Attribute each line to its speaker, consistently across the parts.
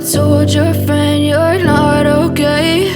Speaker 1: told your friend you're not okay,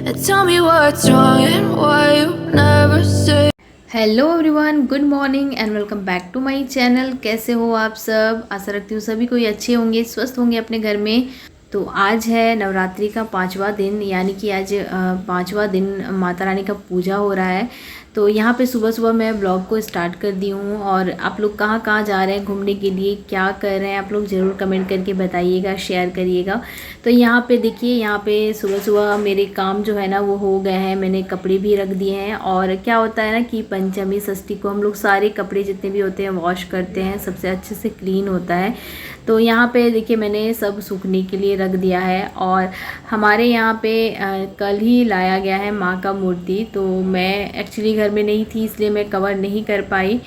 Speaker 1: and tell me what's wrong and why you never say.
Speaker 2: Hello everyone, good morning and welcome back to my channel. कैसे हो आप सब? आशा रखती हूँ सभी कोई अच्छे होंगे, स्वस्थ होंगे अपने घर में। तो आज है नवरात्रि का 5वां दिन, यानी कि आज 5वां दिन माता रानी का पूजा हो रहा है। तो यहाँ पे सुबह सुबह मैं ब्लॉग को स्टार्ट कर दी हूँ। और आप लोग कहाँ कहाँ जा रहे हैं घूमने के लिए, क्या कर रहे हैं, आप लोग ज़रूर कमेंट करके बताइएगा, शेयर करिएगा। तो यहाँ पे देखिए, यहाँ पे सुबह सुबह मेरे काम जो है ना वो हो गए हैं। मैंने कपड़े भी रख दिए हैं। और क्या होता है ना कि पंचमी षष्ठी को हम लोग सारे कपड़े जितने भी होते हैं वॉश करते हैं, सबसे अच्छे से क्लीन होता है। तो यहाँ पे देखिए मैंने सब सूखने के लिए रख दिया है। और हमारे यहाँ पे कल ही लाया गया है माँ का मूर्ति। तो मैं एक्चुअली घर में नहीं थी, इसलिए मैं कवर नहीं कर पाई।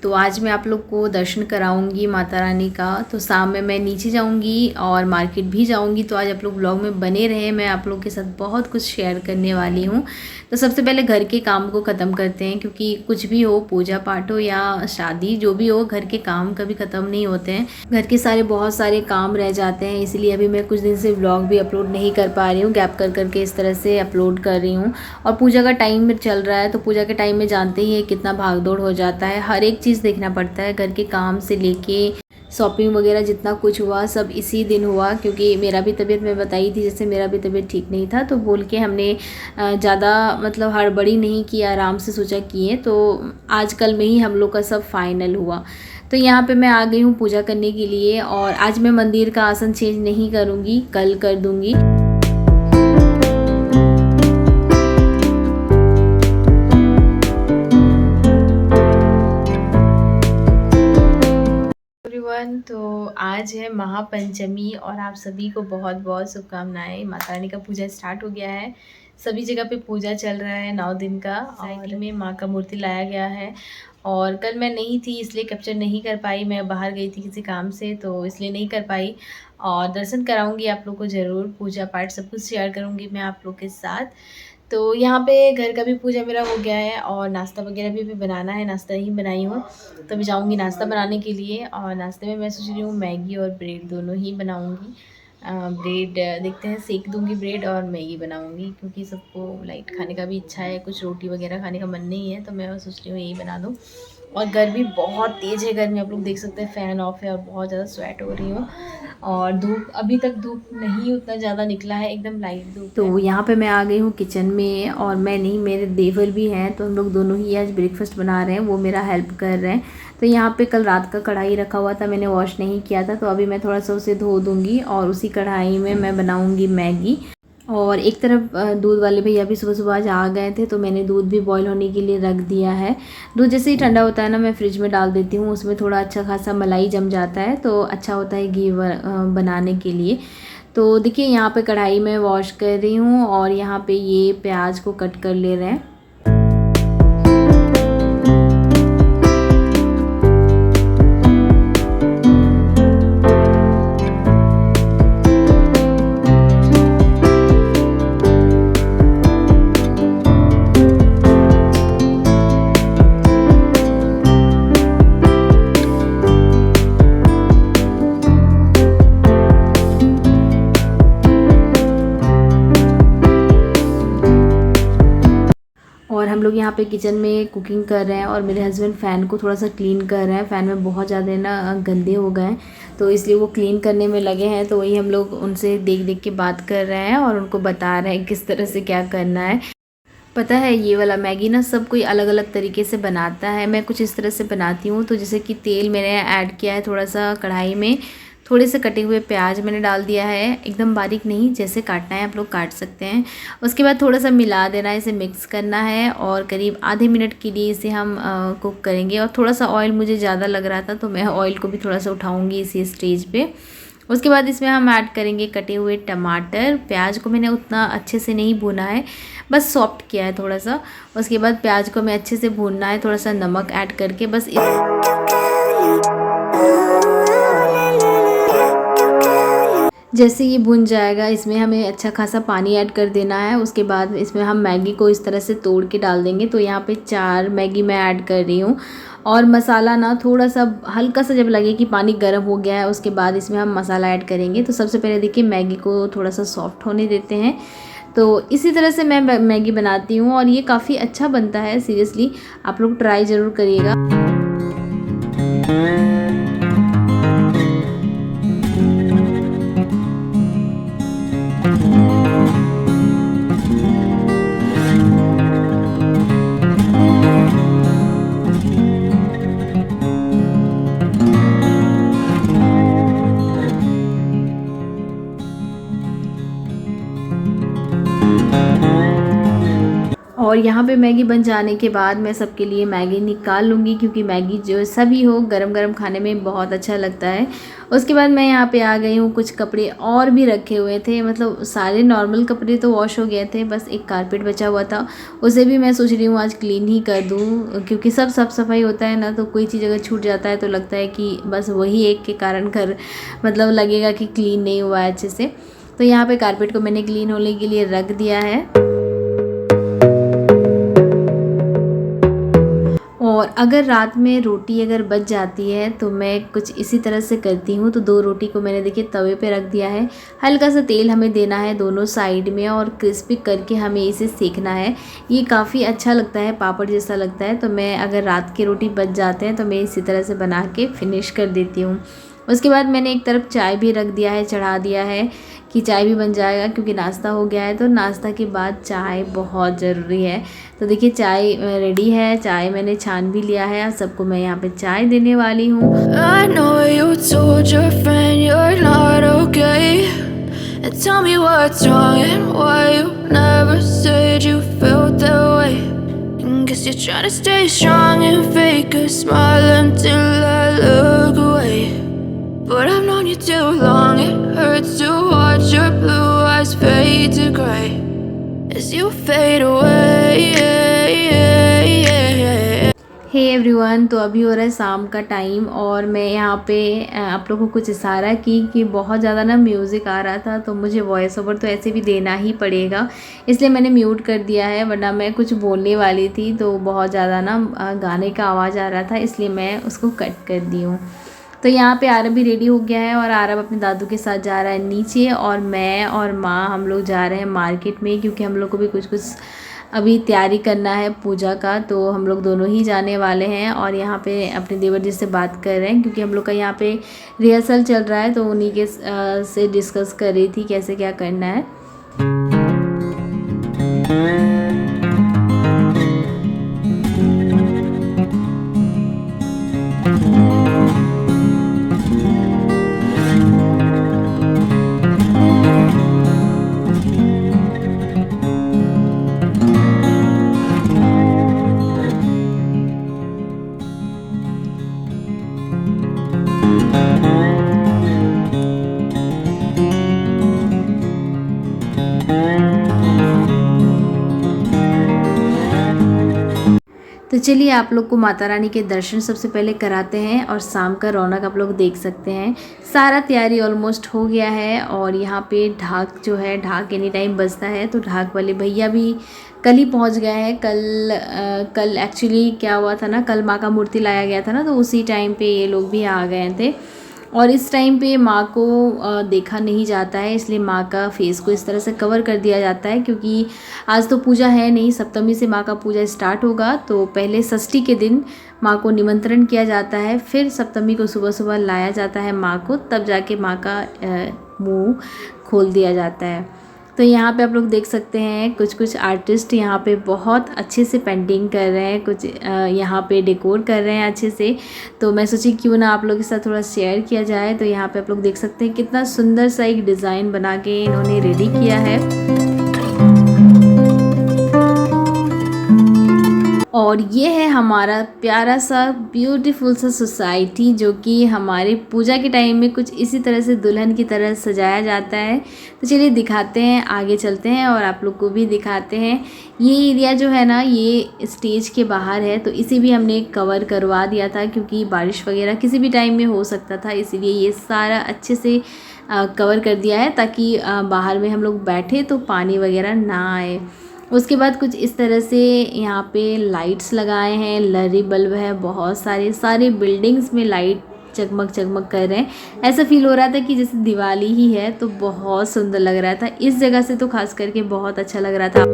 Speaker 2: तो आज मैं आप लोग को दर्शन कराऊंगी माता रानी का। तो शाम में मैं नीचे जाऊंगी और मार्केट भी जाऊंगी। तो आज आप लोग ब्लॉग में बने रहे, मैं आप लोग के साथ बहुत कुछ शेयर करने वाली हूँ। तो सबसे पहले घर के काम को ख़त्म करते हैं, क्योंकि कुछ भी हो, पूजा पाठ हो या शादी, जो भी हो, घर के काम कभी ख़त्म नहीं होते हैं। घर के बहुत सारे काम रह जाते हैं। इसलिए अभी मैं कुछ दिन से ब्लॉग भी अपलोड नहीं कर पा रही हूँ, गैप कर करके इस तरह से अपलोड कर रही हूँ। और पूजा का टाइम चल रहा है, तो पूजा के टाइम में जानते ही है कितना भाग दौड़ हो जाता है। हर एक चीज़ देखना पड़ता है, घर के काम से लेके शॉपिंग वगैरह जितना कुछ हुआ सब इसी दिन हुआ। क्योंकि मेरा भी तबीयत, मैं बताई थी जैसे मेरा भी तबीयत ठीक नहीं था, तो बोल के हमने ज़्यादा मतलब हड़बड़ी नहीं की, आराम से सोचा किए। तो आज कल में ही हम लोग का सब फाइनल हुआ। तो यहाँ पे मैं आ गई हूँ पूजा करने के लिए। और आज मैं मंदिर का आसन चेंज नहीं करूँगी, कल कर दूँगी। तो आज है महापंचमी और आप सभी को बहुत बहुत शुभकामनाएं। माता रानी का पूजा स्टार्ट हो गया है, सभी जगह पे पूजा चल रहा है 9 दिन का। साइकिल में माँ का मूर्ति लाया गया है। और कल मैं नहीं थी इसलिए कैप्चर नहीं कर पाई, मैं बाहर गई थी किसी काम से, तो इसलिए नहीं कर पाई। और दर्शन कराऊंगी आप लोग को ज़रूर, पूजा पाठ सब कुछ शेयर करूंगी मैं आप लोग के साथ। तो यहाँ पे घर का भी पूजा मेरा हो गया है और नाश्ता वगैरह भी बनाना है, नाश्ता ही बनाई हूँ। तो मैं जाऊँगी नाश्ता बनाने के लिए। और नाश्ते में मैं सोच रही हूँ मैगी और ब्रेड दोनों ही बनाऊँगी। ब्रेड देखते हैं, सेक दूँगी ब्रेड और मैगी बनाऊँगी, क्योंकि सबको लाइट खाने का भी इच्छा है, कुछ रोटी वगैरह खाने का मन नहीं है। तो मैं सोच रही हूँ यही बना दूँ। और गर्मी बहुत तेज़ है, गर्मी आप लोग देख सकते हैं, फ़ैन ऑफ है और बहुत ज़्यादा स्वेट हो रही हूँ। और धूप अभी तक धूप नहीं उतना ज़्यादा निकला है, एकदम लाइट धूप। तो यहाँ पे मैं आ गई हूँ किचन में। और मैं नहीं, मेरे देवर भी हैं, तो हम लोग दोनों ही आज ब्रेकफास्ट बना रहे हैं, वो मेरा हेल्प कर रहे हैं। तो यहाँ पे कल रात का कढ़ाई रखा हुआ था, मैंने वॉश नहीं किया था, तो अभी मैं थोड़ा सा उसे धो दूँगी और उसी कढ़ाई में मैं बनाऊँगी मैगी। और एक तरफ दूध वाले भैया भी सुबह सुबह आज आ गए थे, तो मैंने दूध भी बॉईल होने के लिए रख दिया है। दूध जैसे ही ठंडा होता है ना, मैं फ्रिज में डाल देती हूँ, उसमें थोड़ा अच्छा खासा मलाई जम जाता है, तो अच्छा होता है घी बनाने के लिए। तो देखिए यहाँ पे कढ़ाई में वॉश कर रही हूँ और यहाँ पे ये प्याज को कट कर ले रहे हैं। और हम लोग यहाँ पे किचन में कुकिंग कर रहे हैं और मेरे हस्बैंड फ़ैन को थोड़ा सा क्लीन कर रहे हैं। फ़ैन में बहुत ज़्यादा ना गंदे हो गए हैं, तो इसलिए वो क्लीन करने में लगे हैं। तो वही हम लोग उनसे देख देख के बात कर रहे हैं और उनको बता रहे हैं किस तरह से क्या करना है। पता है, ये वाला मैगी ना सब कोई अलग अलग तरीके से बनाता है, मैं कुछ इस तरह से बनाती हूँ। तो जैसे कि तेल मैंने ऐड किया है थोड़ा सा कढ़ाई में, थोड़े से कटे हुए प्याज मैंने डाल दिया है, एकदम बारीक नहीं, जैसे काटना है आप लोग काट सकते हैं। उसके बाद थोड़ा सा मिला देना है, इसे मिक्स करना है और करीब आधे मिनट के लिए इसे हम कुक करेंगे। और थोड़ा सा ऑयल मुझे ज़्यादा लग रहा था, तो मैं ऑयल को भी थोड़ा सा उठाऊँगी इसी स्टेज पे। उसके बाद इसमें हम ऐड करेंगे कटे हुए टमाटर। प्याज को मैंने उतना अच्छे से नहीं भुना है, बस सॉफ्ट किया है थोड़ा सा। उसके बाद प्याज को हमें अच्छे से भूनना है, थोड़ा सा नमक ऐड करके, बस जैसे ये भुन जाएगा इसमें हमें अच्छा खासा पानी ऐड कर देना है। उसके बाद इसमें हम मैगी को इस तरह से तोड़ के डाल देंगे। तो यहाँ पे 4 मैगी मैं ऐड कर रही हूँ। और मसाला ना थोड़ा सा हल्का सा जब लगे कि पानी गर्म हो गया है उसके बाद इसमें हम मसाला ऐड करेंगे। तो सबसे पहले देखिए मैगी को थोड़ा सा सॉफ्ट होने देते हैं। तो इसी तरह से मैं मैगी बनाती हूँ और ये काफ़ी अच्छा बनता है। सीरियसली आप लोग ट्राई ज़रूर करिएगा। और यहाँ पे मैगी बन जाने के बाद मैं सबके लिए मैगी निकाल लूँगी, क्योंकि मैगी जो सभी हो गरम गरम खाने में बहुत अच्छा लगता है। उसके बाद मैं यहाँ पे आ गई हूँ। कुछ कपड़े और भी रखे हुए थे, मतलब सारे नॉर्मल कपड़े तो वॉश हो गए थे, बस एक कारपेट बचा हुआ था, उसे भी मैं सोच रही हूँ आज क्लीन ही कर दूँ। क्योंकि सब साफ सफाई होता है ना, तो कोई चीज़ अगर छूट जाता है तो लगता है कि बस वही एक के कारण घर मतलब लगेगा कि क्लीन नहीं हुआ है अच्छे से। तो यहाँ पर कारपेट को मैंने क्लीन होने के लिए रख दिया है। और अगर रात में रोटी अगर बच जाती है तो मैं कुछ इसी तरह से करती हूँ। तो 2 रोटी को मैंने देखिए तवे पे रख दिया है। हल्का सा तेल हमें देना है दोनों साइड में और क्रिस्पी करके हमें इसे सेकना है। ये काफ़ी अच्छा लगता है, पापड़ जैसा लगता है। तो मैं अगर रात की रोटी बच जाते हैं तो मैं इसी तरह से बना के फिनिश कर देती हूँ। उसके बाद मैंने एक तरफ चाय भी रख दिया है, चढ़ा दिया है कि चाय भी बन जाएगा, क्योंकि नाश्ता हो गया है। तो नाश्ता के बाद चाय बहुत ज़रूरी है। तो देखिए चाय रेडी है, चाय मैंने छान भी लिया है। सबको मैं यहाँ पे चाय देने वाली हूँ।
Speaker 1: I know you told your friend you're not okay, and tell me what's wrong and why you never said you felt that way. And guess you're trying to stay strong and fake a smile until I look away. But I've known you too long, it hurts to watch your blue eyes fade to gray as you fade away.
Speaker 2: Hey everyone, तो अभी हो रहा है शाम का time और मैं यहाँ पे आप लोगों को कुछ इशारा की कि बहुत ज़्यादा ना म्यूज़िक आ रहा था, तो मुझे वॉइस ओवर तो ऐसे भी देना ही पड़ेगा, इसलिए मैंने म्यूट कर दिया है। वरना मैं कुछ बोलने वाली थी तो बहुत ज़्यादा ना गाने का आवाज़ आ रहा था, इसलिए मैं उसको कट कर दी हूँ। तो यहाँ पे आरब भी रेडी हो गया है और आरब अपने दादू के साथ जा रहा है नीचे, और मैं और माँ हम लोग जा रहे हैं मार्केट में, क्योंकि हम लोग को भी कुछ अभी तैयारी करना है पूजा का। तो हम लोग दोनों ही जाने वाले हैं। और यहाँ पे अपने देवर जी से बात कर रहे हैं, क्योंकि हम लोग का यहाँ पे रिहर्सल चल रहा है, तो उन्हीं के से डिस्कस कर रही थी कैसे क्या करना है। तो चलिए आप लोग को माता रानी के दर्शन सबसे पहले कराते हैं और शाम का रौनक आप लोग देख सकते हैं। सारा तैयारी ऑलमोस्ट हो गया है और यहाँ पे ढाक जो है, ढाक एनी टाइम बजता है, तो ढाक वाले भैया भी कल ही पहुँच गए हैं। कल एक्चुअली क्या हुआ था ना, कल माँ का मूर्ति लाया गया था ना, तो उसी टाइम पे ये लोग भी आ गए थे। और इस टाइम पे माँ को देखा नहीं जाता है, इसलिए माँ का फेस को इस तरह से कवर कर दिया जाता है, क्योंकि आज तो पूजा है नहीं, सप्तमी से माँ का पूजा स्टार्ट होगा। तो पहले षष्ठी के दिन माँ को निमंत्रण किया जाता है, फिर सप्तमी को सुबह सुबह लाया जाता है माँ को, तब जाके माँ का मुँह खोल दिया जाता है। तो यहाँ पे आप लोग देख सकते हैं कुछ आर्टिस्ट यहाँ पे बहुत अच्छे से पेंटिंग कर रहे हैं, कुछ यहाँ पे डेकोर कर रहे हैं अच्छे से। तो मैं सोची क्यों ना आप लोग के साथ थोड़ा शेयर किया जाए। तो यहाँ पे आप लोग देख सकते हैं कितना सुंदर सा एक डिज़ाइन बना के इन्होंने रेडी किया है। और ये है हमारा प्यारा सा ब्यूटीफुल सा सोसाइटी, जो कि हमारे पूजा के टाइम में कुछ इसी तरह से दुल्हन की तरह सजाया जाता है। तो चलिए दिखाते हैं, आगे चलते हैं और आप लोग को भी दिखाते हैं। ये एरिया जो है ना, ये स्टेज के बाहर है, तो इसे भी हमने कवर करवा दिया था, क्योंकि बारिश वगैरह किसी भी टाइम में हो सकता था, इसीलिए ये सारा अच्छे से कवर कर दिया है ताकि बाहर में हम लोग बैठे तो पानी वगैरह ना आए। उसके बाद कुछ इस तरह से यहाँ पे लाइट्स लगाए हैं, लरी बल्ब है बहुत सारे, सारे बिल्डिंग्स में लाइट चकमक चकमक कर रहे हैं। ऐसा फील हो रहा था कि जैसे दिवाली ही है, तो बहुत सुंदर लग रहा था। इस जगह से तो खास करके बहुत अच्छा लग रहा था।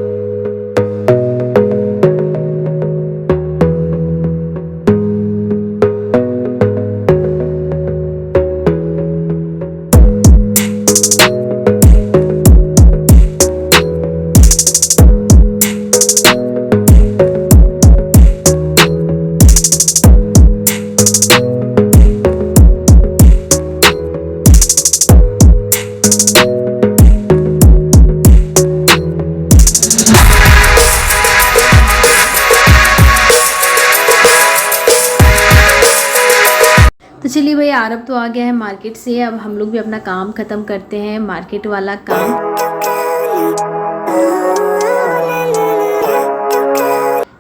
Speaker 2: तो चलिए भाई, आरब तो आ गया है मार्केट से। अब हम लोग भी अपना काम ख़त्म करते हैं, मार्केट वाला काम।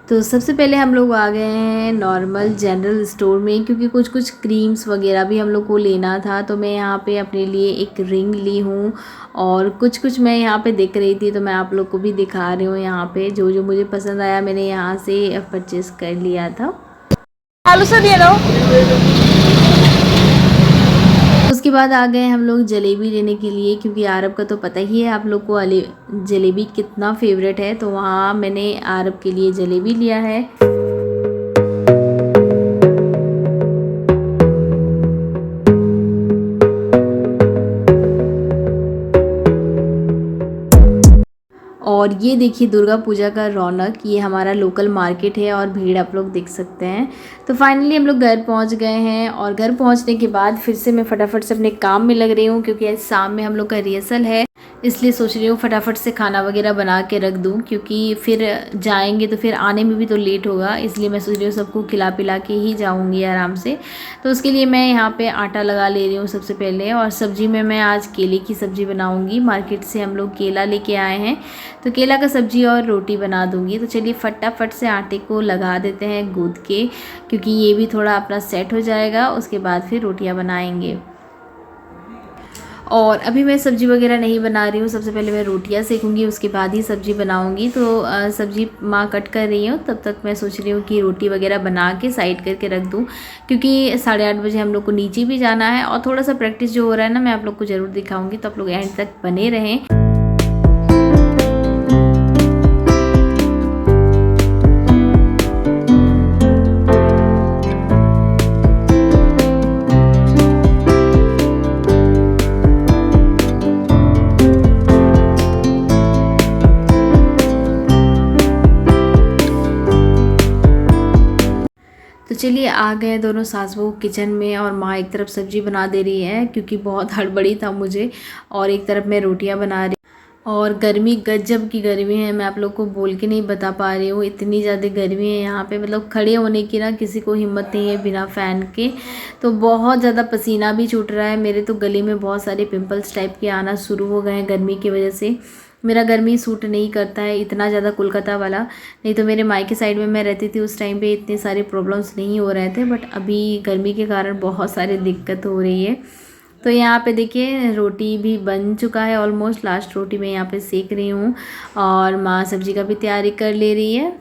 Speaker 2: तो सबसे पहले हम लोग आ गए हैं नॉर्मल जनरल स्टोर में, क्योंकि कुछ कुछ क्रीम्स वगैरह भी हम लोग को लेना था। तो मैं यहाँ पे अपने लिए एक रिंग ली हूँ और कुछ मैं यहाँ पे देख रही थी, तो मैं आप लोग को भी दिखा रही हूँ। यहाँ पे जो जो मुझे पसंद आया मैंने यहाँ से परचेज़ कर लिया था।
Speaker 3: आलू से दे दो।
Speaker 2: उसके बाद आ गए हम लोग जलेबी लेने के लिए, क्योंकि आरब का तो पता ही है आप लोग को जलेबी कितना फेवरेट है। तो वहाँ मैंने आरब के लिए जलेबी लिया है। और ये देखिए दुर्गा पूजा का रौनक, ये हमारा लोकल मार्केट है और भीड़ आप लोग देख सकते हैं। तो फाइनली हम लोग घर पहुंच गए हैं और घर पहुंचने के बाद फिर से मैं फटाफट से अपने काम में लग रही हूँ, क्योंकि आज शाम में हम लोग का रिहर्सल है। इसलिए सोच रही हूँ फटाफट से खाना वगैरह बना के रख दूँ, क्योंकि फिर जाएंगे तो फिर आने में भी तो लेट होगा। इसलिए मैं सोच रही हूँ सबको खिला पिला के ही जाऊँगी आराम से। तो उसके लिए मैं यहाँ पे आटा लगा ले रही हूँ सबसे पहले। और सब्ज़ी में मैं आज केले की सब्ज़ी बनाऊँगी। मार्केट से हम लोग केला लेके आए हैं, तो केला का सब्ज़ी और रोटी बना दूँगी। तो चलिए फटाफट से आटे को लगा देते हैं गूँथ के, क्योंकि ये भी थोड़ा अपना सेट हो जाएगा। उसके बाद फिर रोटियाँ बनाएंगे। और अभी मैं सब्ज़ी वगैरह नहीं बना रही हूँ, सबसे पहले मैं रोटियाँ सेकूँगी, उसके बाद ही सब्ज़ी बनाऊँगी। तो सब्ज़ी माँ कट कर रही हूँ, तब तक मैं सोच रही हूँ कि रोटी वगैरह बना के साइड करके रख दूँ, क्योंकि 8:30 बजे हम लोग को नीचे भी जाना है। और थोड़ा सा प्रैक्टिस जो हो रहा है ना, मैं आप लोग को ज़रूर दिखाऊँगी, तो आप लोग एंड तक बने रहें। तो चलिए आ गए दोनों सास बहू किचन में, और माँ एक तरफ सब्ज़ी बना दे रही है क्योंकि बहुत हड़बड़ी था मुझे, और एक तरफ मैं रोटियां बना रही। और गर्मी गजब की गर्मी है, मैं आप लोग को बोल के नहीं बता पा रही हूँ, इतनी ज़्यादा गर्मी है यहाँ पे। मतलब खड़े होने की ना किसी को हिम्मत नहीं है बिना फ़ैन के। तो बहुत ज़्यादा पसीना भी छूट रहा है। मेरे तो गले में बहुत सारे पिंपल्स टाइप के आना शुरू हो गए हैं गर्मी की वजह से। मेरा गर्मी सूट नहीं करता है इतना ज़्यादा कोलकाता वाला। नहीं तो मेरे मायके साइड में मैं रहती थी उस टाइम पे इतने सारे प्रॉब्लम्स नहीं हो रहे थे, बट अभी गर्मी के कारण बहुत सारी दिक्कत हो रही है। तो यहाँ पे देखिए रोटी भी बन चुका है ऑलमोस्ट। लास्ट रोटी मैं यहाँ पे सेक रही हूँ, और माँ सब्जी का भी तैयारी कर ले रही है।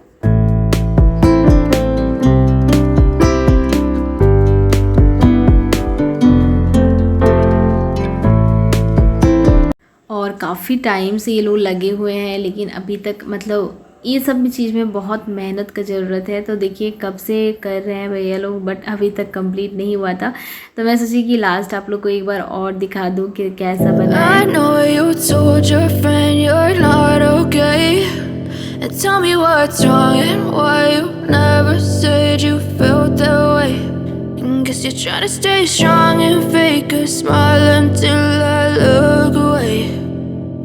Speaker 2: और काफ़ी टाइम से ये लोग लगे हुए हैं, लेकिन अभी तक मतलब ये सब भी चीज़ में बहुत मेहनत का ज़रूरत है। तो देखिए कब से कर रहे हैं भैया लोग, बट अभी तक कंप्लीट नहीं हुआ था। तो मैं सोची कि लास्ट आप लोग को एक बार और दिखा दूँ कि कैसा बना है।
Speaker 1: I know you told your friend you're not okay, and tell me what's wrong and why you never said you felt that way. And guess you're trying to stay strong and fake a smile until I look away.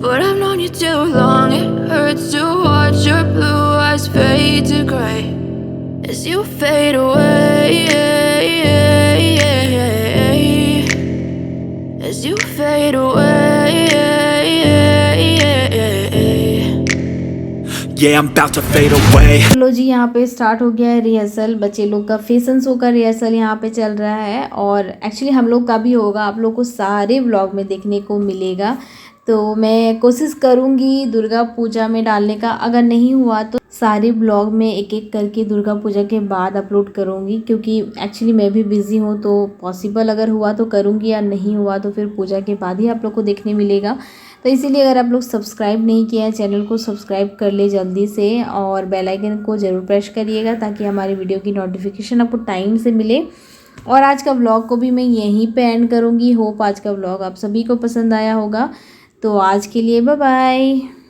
Speaker 1: But I've known you too long, it hurts to watch your blue eyes fade to gray as you fade away, as you fade away.
Speaker 4: yeah, I'm about to fade away.
Speaker 2: चलो जी, यहाँ पे start हो गया है rehearsal. बच्चे लोग का fashion show का रिहर्सल यहाँ पे चल रहा है और एक्चुअली हम लोग का भी होगा, आप लोग को सारे व्लॉग में देखने को मिलेगा। तो मैं कोशिश करूँगी दुर्गा पूजा में डालने का, अगर नहीं हुआ तो सारे ब्लॉग में एक एक करके दुर्गा पूजा के बाद अपलोड करूँगी, क्योंकि एक्चुअली मैं भी बिज़ी हूँ। तो पॉसिबल अगर हुआ तो करूँगी, या नहीं हुआ तो फिर पूजा के बाद ही आप लोग को देखने मिलेगा। तो इसीलिए अगर आप लोग सब्सक्राइब नहीं किया है चैनल को सब्सक्राइब कर ले जल्दी से, और बेल आइकन को ज़रूर प्रेस करिएगा ताकि हमारी वीडियो की नोटिफिकेशन आपको टाइम से मिले। और आज का व्लॉग को भी मैं यहीं पे एंड करूँगी। होप आज का व्लॉग आप सभी को पसंद आया होगा। तो आज के लिए बाय बाय।